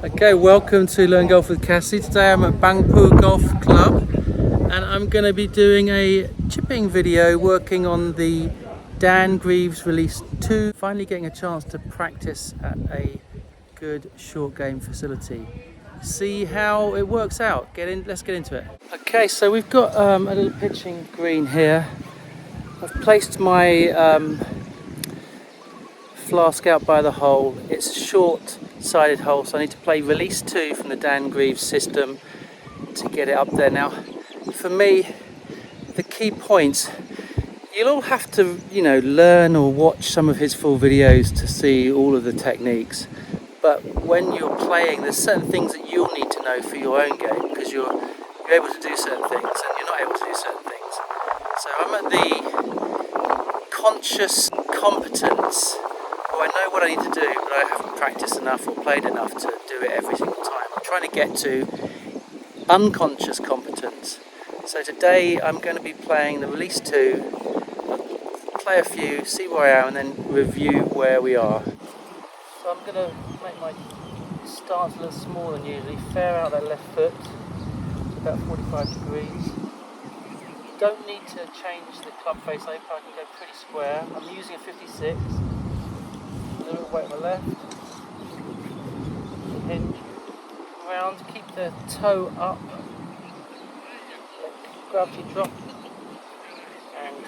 Okay, welcome to Learn Golf with Cassie. Today I'm at Bangpoo Golf Club and I'm going to be doing a chipping video working on the Dan Grieve's Release 2. Finally getting a chance to practice at a good short game facility. See how it works out. Let's get into it. Okay, so we've got a little pitching green here. I've placed my flask out by the hole. It's a short-sided hole, so I need to play Release 2 from the Dan Grieve system to get it up there. Now, for me, the key points, you'll all have to, learn or watch some of his full videos to see all of the techniques. But when you're playing, there's certain things that you'll need to know for your own game, because you're able to do certain things and you're not able to do certain things. So I'm at the Conscious Competence. I know what I need to do, but I haven't practiced enough or played enough to do it every single time. I'm trying to get to unconscious competence. So today I'm going to be playing the Release 2, play a few, see where I am, and then review where we are. So I'm going to make my stance a little smaller than usually, fair out that left foot, about 45 degrees. Don't need to change the club face open, I can go pretty square. I'm using a 56. A little weight on the left, hinge, round, keep the toe up, let gravity drop, and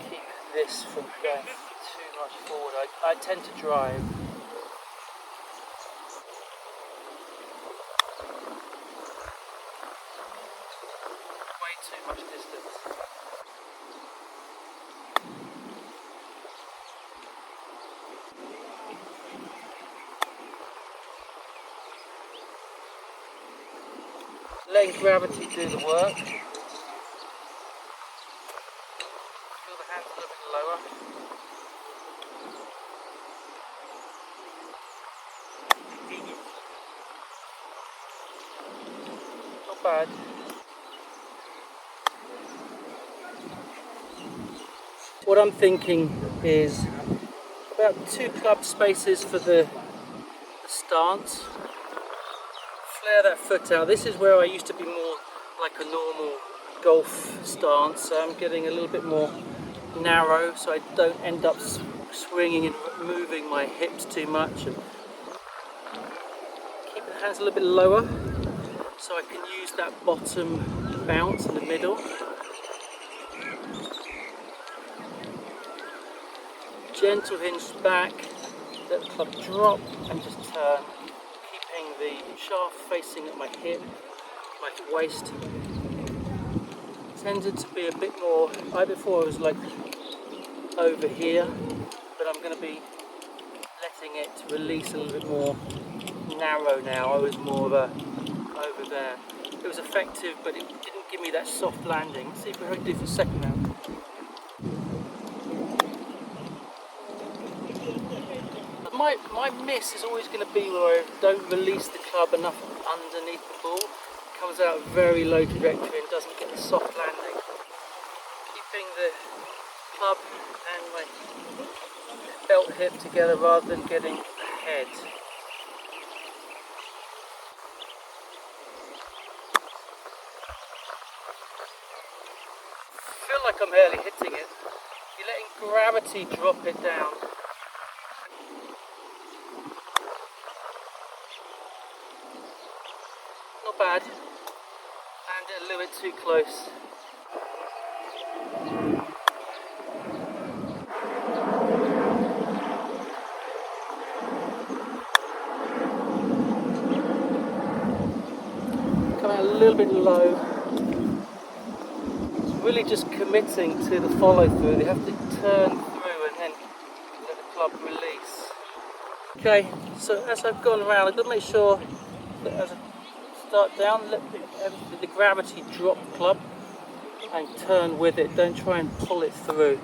keep this from going too much forward. I tend to drive. Way too much distance. Letting gravity do the work. Feel the hands a little bit lower. Not bad. What I'm thinking is about 2 club spaces for the stance. Flare that foot out. This is where I used to be more like a normal golf stance, so I'm getting a little bit more narrow so I don't end up swinging and moving my hips too much. And keep the hands a little bit lower so I can use that bottom bounce in the middle. Gentle hinge back, let the club drop and just turn. The shaft facing at my hip, my waist. Tended to be a bit more, before I was like over here, but I'm going to be letting it release a little bit more narrow now. I was more of a over there. It was effective, but it didn't give me that soft landing. Let's see if I can do for a second now. My miss is always going to be where I don't release the club enough underneath the ball. It comes out very low trajectory and doesn't get the soft landing. Keeping the club and my belt hip together rather than getting ahead. I feel like I'm barely hitting it. You're letting gravity drop it down. Not bad, and a little bit too close. Come out a little bit low. It's really just committing to the follow through. They have to turn through and then let the club release. Okay, so as I've gone around, I've got to make sure that as I start down, let the gravity drop the club and turn with it. Don't try and pull it through.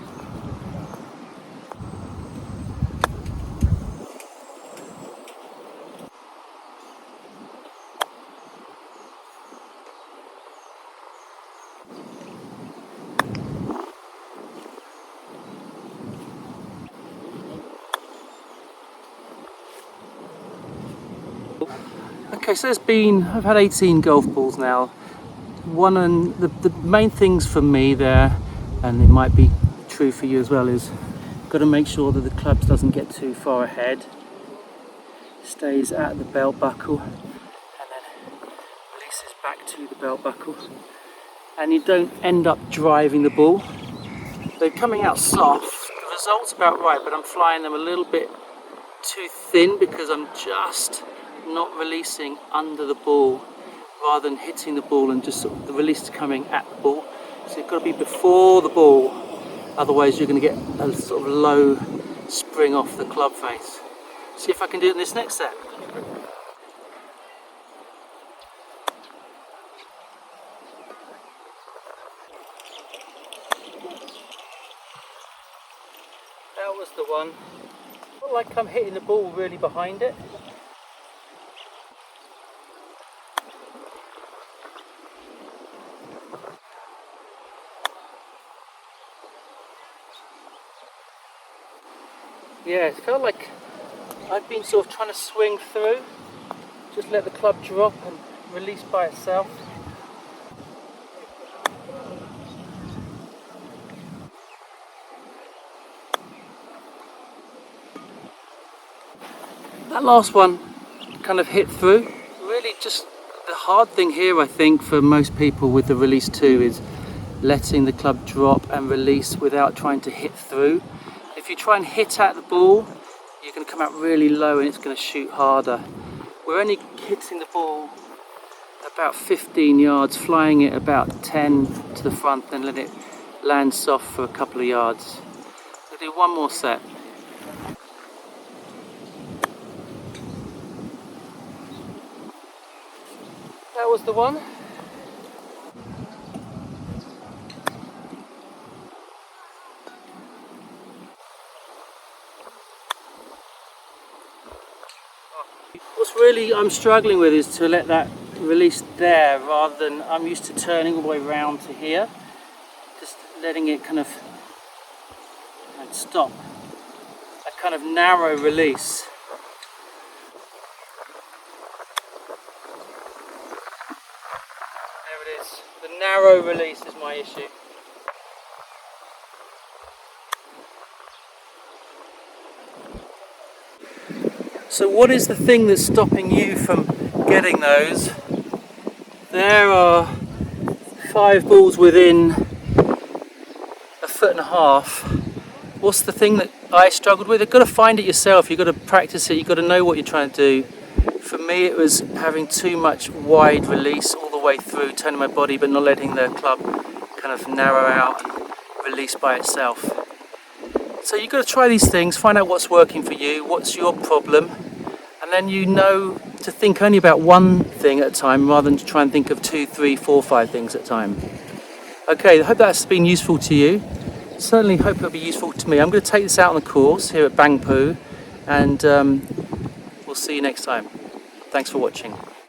Okay, so I've had 18 golf balls now. One and the main things for me there, and it might be true for you as well, is got to make sure that the clubs doesn't get too far ahead, stays at the belt buckle, and then releases back to the belt buckle, and you don't end up driving the ball. They're coming out soft. The result's about right, but I'm flying them a little bit too thin because I'm just not releasing under the ball rather than hitting the ball, and just sort of the release is coming at the ball. So you've got to be before the ball, otherwise you're going to get a sort of low spring off the club face. See if I can do it in this next set. That was the one. Not like I'm hitting the ball really behind it. Yeah, it felt like I've been sort of trying to swing through, just let the club drop and release by itself. That last one kind of hit through. Really just the hard thing here, I think, for most people with the release 2 is letting the club drop and release without trying to hit through. If you try and hit at the ball, you're going to come out really low and it's going to shoot harder. We're only hitting the ball about 15 yards, flying it about 10 to the front, then let it land soft for a couple of yards. We'll do one more set. That was the one. What's really I'm struggling with is to let that release there rather than I'm used to turning all the way around to here. Just letting it kind of and stop. A kind of narrow release. There it is. The narrow release is my issue. So what is the thing that's stopping you from getting those? There are 5 balls within a foot and a half. What's the thing that I struggled with? You've got to find it yourself, you've got to practice it, you've got to know what you're trying to do. For me it was having too much wide release all the way through, turning my body but not letting the club kind of narrow out and release by itself. So you've got to try these things, find out what's working for you, what's your problem, and then you know to think only about one thing at a time rather than to try and think of 2, 3, 4, 5 things at a time. Okay, I hope that's been useful to you. Certainly hope it'll be useful to me. I'm going to take this out on the course here at Bangpoo, and we'll see you next time. Thanks for watching.